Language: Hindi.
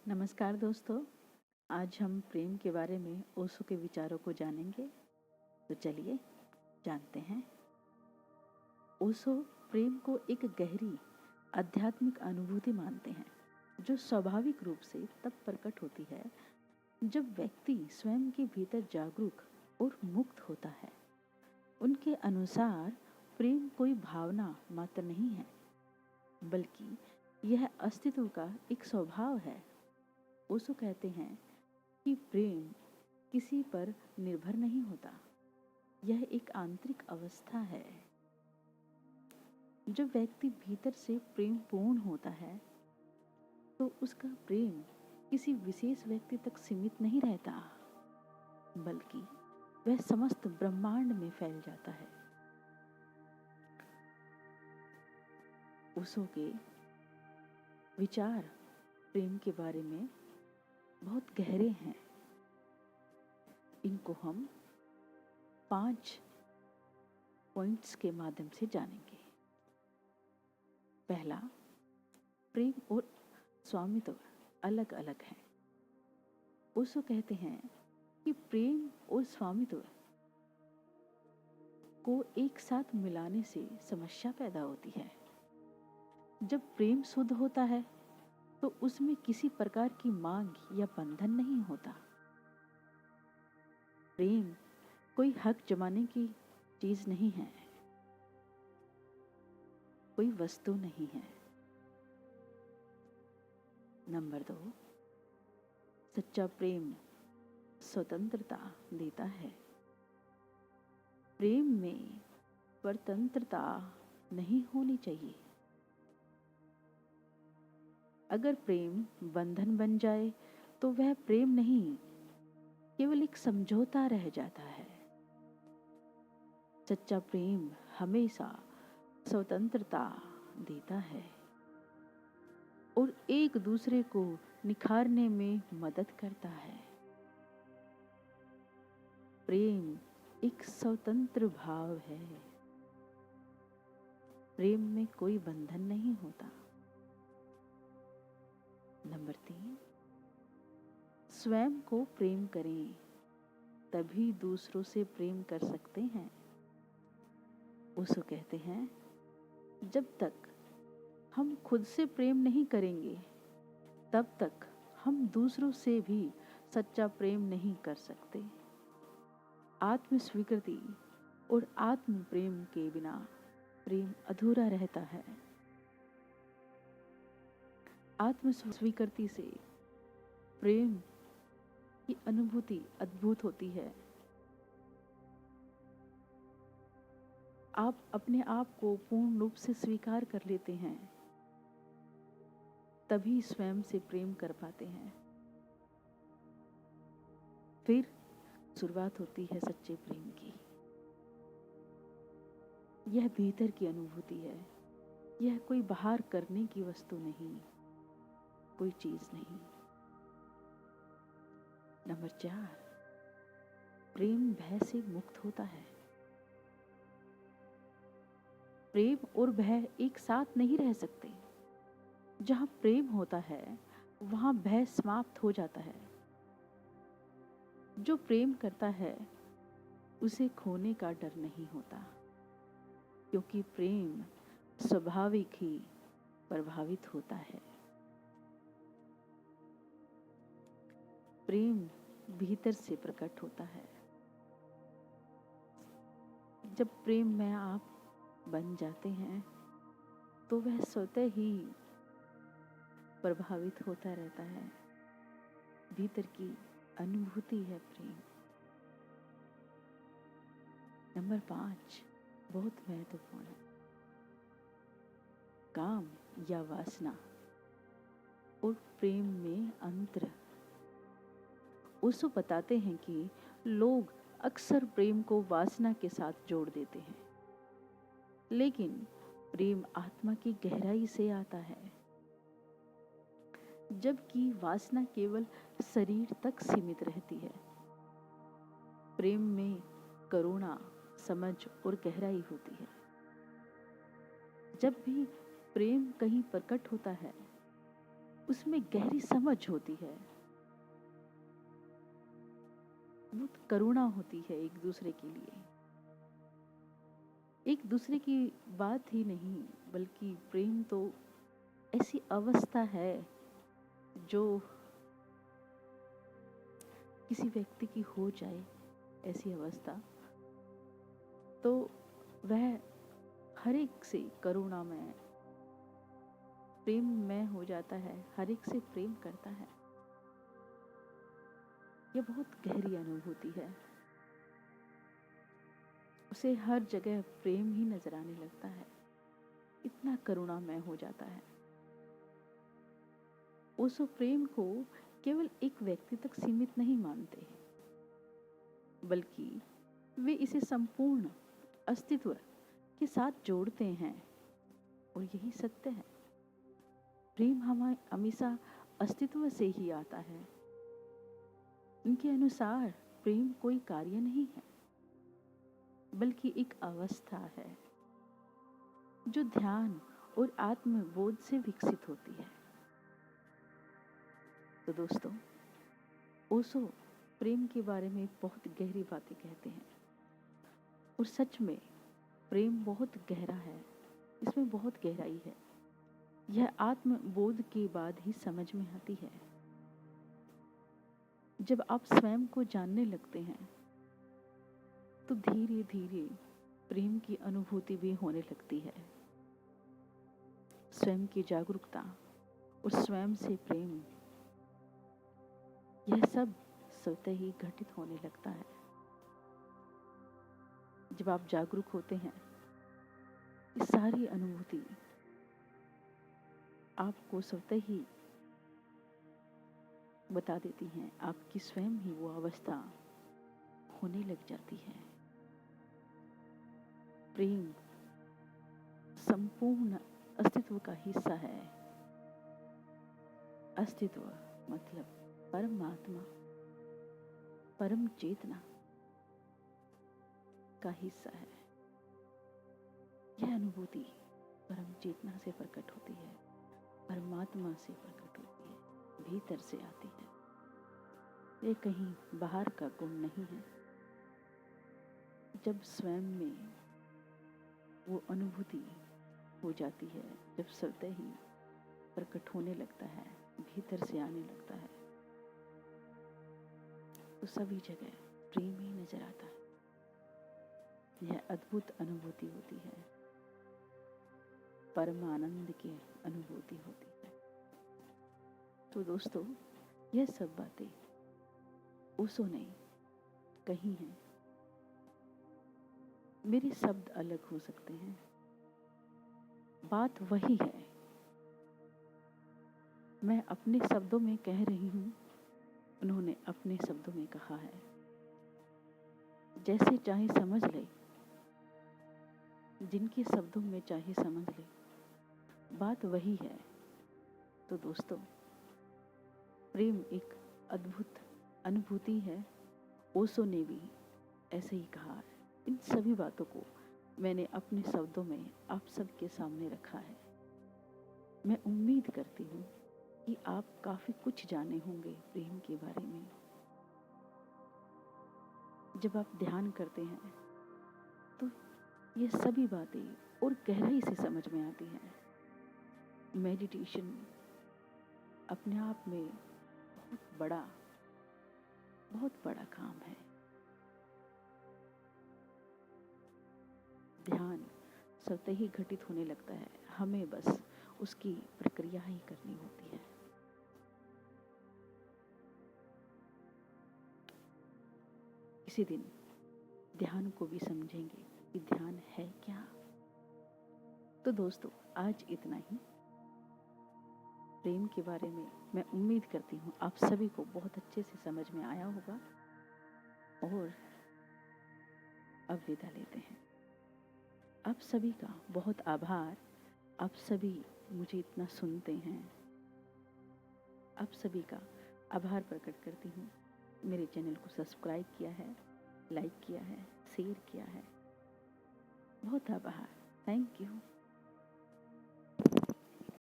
नमस्कार दोस्तों। आज हम प्रेम के बारे में ओशो के विचारों को जानेंगे। तो चलिए जानते हैं। ओशो प्रेम को एक गहरी आध्यात्मिक अनुभूति मानते हैं जो स्वाभाविक रूप से तब प्रकट होती है जब व्यक्ति स्वयं के भीतर जागरूक और मुक्त होता है। उनके अनुसार प्रेम कोई भावना मात्र नहीं है, बल्कि यह अस्तित्व का एक स्वभाव है। ओशो कहते हैं कि प्रेम किसी पर निर्भर नहीं होता, यह एक आंतरिक अवस्था है। जब व्यक्ति भीतर से प्रेम पूर्ण होता है तो उसका प्रेम किसी विशेष व्यक्ति तक सीमित नहीं रहता, बल्कि वह समस्त ब्रह्मांड में फैल जाता है। ओशो के विचार प्रेम के बारे में बहुत गहरे हैं। इनको हम 5 पॉइंट्स के माध्यम से जानेंगे। पहला, प्रेम और स्वामित्व अलग अलग हैं। ओशो कहते हैं कि प्रेम और स्वामित्व को एक साथ मिलाने से समस्या पैदा होती है। जब प्रेम शुद्ध होता है तो उसमें किसी प्रकार की मांग या बंधन नहीं होता। प्रेम कोई हक जमाने की चीज नहीं है, कोई वस्तु नहीं है। नंबर 2, सच्चा प्रेम स्वतंत्रता देता है। प्रेम में स्वतंत्रता नहीं होनी चाहिए। अगर प्रेम बंधन बन जाए तो वह प्रेम नहीं, केवल एक समझौता रह जाता है। सच्चा प्रेम हमेशा स्वतंत्रता देता है और एक दूसरे को निखारने में मदद करता है। प्रेम एक स्वतंत्र भाव है। प्रेम में कोई बंधन नहीं होता। नंबर 3, स्वयं को प्रेम करें, तभी दूसरों से प्रेम कर सकते हैं। ओशो कहते हैं, जब तक हम खुद से प्रेम नहीं करेंगे, तब तक हम दूसरों से भी सच्चा प्रेम नहीं कर सकते। आत्म स्वीकृति और आत्म प्रेम के बिना प्रेम अधूरा रहता है। आत्म स्वीकृति से प्रेम की अनुभूति अद्भुत होती है। आप अपने आप को पूर्ण रूप से स्वीकार कर लेते हैं, तभी स्वयं से प्रेम कर पाते हैं। फिर शुरुआत होती है सच्चे प्रेम की। यह भीतर की अनुभूति है। यह कोई बाहर करने की वस्तु नहीं, कोई चीज नहीं। नंबर 4, प्रेम भय से मुक्त होता है। प्रेम और भय एक साथ नहीं रह सकते। जहां प्रेम होता है वहां भय समाप्त हो जाता है। जो प्रेम करता है उसे खोने का डर नहीं होता, क्योंकि प्रेम स्वाभाविक ही प्रभावित होता है। प्रेम भीतर से प्रकट होता है। जब प्रेम में आप बन जाते हैं तो वह स्वतः ही प्रभावित होता रहता है। भीतर की अनुभूति है प्रेम। नंबर 5 बहुत महत्वपूर्ण है, काम या वासना और प्रेम में अंतर। ओशो बताते हैं कि लोग अक्सर प्रेम को वासना के साथ जोड़ देते हैं, लेकिन प्रेम आत्मा की गहराई से आता है, जबकि वासना केवल शरीर तक सीमित रहती है। प्रेम में करुणा, समझ और गहराई होती है। जब भी प्रेम कहीं प्रकट होता है उसमें गहरी समझ होती है, बहुत करुणा होती है एक दूसरे के लिए। एक दूसरे की बात ही नहीं, बल्कि प्रेम तो ऐसी अवस्था है जो किसी व्यक्ति की हो जाए, ऐसी अवस्था तो वह हर एक से करुणामय प्रेम में हो जाता है, हर एक से प्रेम करता है। यह बहुत गहरी अनुभूति है। उसे हर जगह प्रेम ही नजर आने लगता है, इतना करुणामय हो जाता है। उस प्रेम को केवल एक व्यक्ति तक सीमित नहीं मानते, बल्कि वे इसे संपूर्ण अस्तित्व के साथ जोड़ते हैं। और यही सत्य है, प्रेम हमेशा अस्तित्व से ही आता है। उनके अनुसार प्रेम कोई कार्य नहीं है, बल्कि एक अवस्था है जो ध्यान और आत्मबोध से विकसित होती है। तो दोस्तों, ओशो प्रेम के बारे में बहुत गहरी बातें कहते हैं, और सच में प्रेम बहुत गहरा है, इसमें बहुत गहराई है। यह आत्मबोध के बाद ही समझ में आती है। जब आप स्वयं को जानने लगते हैं तो धीरे धीरे प्रेम की अनुभूति भी होने लगती है। स्वयं की जागरूकता और स्वयं से प्रेम, यह सब स्वतः ही घटित होने लगता है। जब आप जागरूक होते हैं, ये सारी अनुभूति आपको स्वतः ही बता देती हैं, आपकी स्वयं ही वो अवस्था होने लग जाती है। प्रेम संपूर्ण अस्तित्व का हिस्सा है। अस्तित्व मतलब परमात्मा, परम चेतना का हिस्सा है। यह अनुभूति परम चेतना से प्रकट होती है, परमात्मा से प्रकट होती है, भीतर से आती है। ये कहीं बाहर का गुण नहीं है। जब स्वयं में वो अनुभूति हो जाती है, जब स्वतः ही प्रकट होने लगता है, भीतर से आने लगता है, तो सभी जगह प्रेम ही नजर आता है। यह अद्भुत अनुभूति होती है, परम आनंद की अनुभूति होती है। तो दोस्तों, यह सब बातें ओशो ने कही हैं। मेरे शब्द अलग हो सकते हैं, बात वही है। मैं अपने शब्दों में कह रही हूँ, उन्होंने अपने शब्दों में कहा है। जैसे चाहे समझ ले, जिनके शब्दों में चाहे समझ ले, बात वही है। तो दोस्तों, प्रेम एक अद्भुत अनुभूति है। ओशो ने भी ऐसे ही कहा है। इन सभी बातों को मैंने अपने शब्दों में आप सबके सामने रखा है। मैं उम्मीद करती हूँ कि आप काफ़ी कुछ जाने होंगे प्रेम के बारे में। जब आप ध्यान करते हैं तो ये सभी बातें और गहराई से समझ में आती हैं। मेडिटेशन अपने आप में बहुत बड़ा काम है। ध्यान स्वतः ही घटित होने लगता है, हमें बस उसकी प्रक्रिया ही करनी होती है। किसी दिन ध्यान को भी समझेंगे कि ध्यान है क्या। तो दोस्तों, आज इतना ही प्रेम के बारे में। मैं उम्मीद करती हूँ आप सभी को बहुत अच्छे से समझ में आया होगा। और अब विदा लेते हैं। आप सभी का बहुत आभार। आप सभी मुझे इतना सुनते हैं, आप सभी का आभार प्रकट करती हूँ। मेरे चैनल को सब्सक्राइब किया है, लाइक किया है, शेयर किया है, बहुत आभार। Thank you.